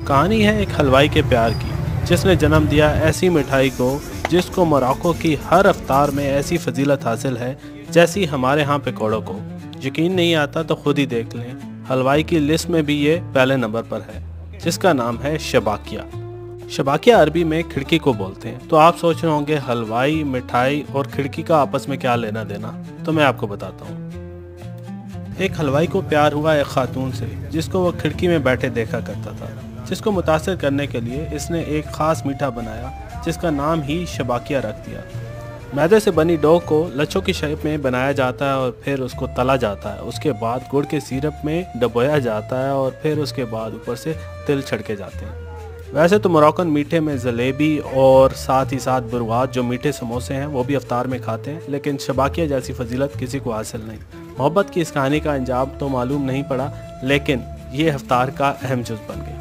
کہانی ہے ایک حلوائی کے پیار کی جس نے جنم دیا ایسی مٹھائی کو جس کو موراکو کی ہر افطار میں ایسی فضیلت حاصل ہے جیسی ہمارے ہاں پکوڑوں کو۔ یقین نہیں آتا تو خود ہی دیکھ لیں، حلوائی کی لسٹ میں بھی یہ پہلے نمبر پر ہے، جس کا نام ہے شباکیہ۔ شباکیہ عربی میں کھڑکی کو بولتے ہیں۔ تو آپ سوچ رہے ہوں گے حلوائی، مٹھائی اور کھڑکی کا آپس میں کیا لینا دینا؟ تو میں آپ کو بتاتا ہوں۔ ایک حلوائی کو پیار ہوا ایک خاتون سے جس کو وہ کھڑکی میں بیٹھے دیکھا کرتا تھا، جس کو متاثر کرنے کے لیے اس نے ایک خاص میٹھا بنایا جس کا نام ہی شباکیہ رکھ دیا۔ میدے سے بنی ڈو کو لچھوں کی شیپ میں بنایا جاتا ہے اور پھر اس کو تلا جاتا ہے۔ اس کے بعد گڑ کے سیرپ میں ڈبویا جاتا ہے اور پھر اس کے بعد اوپر سے تل چھڑکے جاتے ہیں۔ ویسے تو موراکن میٹھے میں جلیبی اور ساتھ ہی ساتھ بروات جو میٹھے سموسے ہیں وہ بھی افطار میں کھاتے ہیں، لیکن شباکیہ جیسی فضیلت کسی کو حاصل نہیں۔ محبت کی اس کہانی کا انجام تو معلوم نہیں پڑا، لیکن یہ افطار کا اہم جز بن گئی۔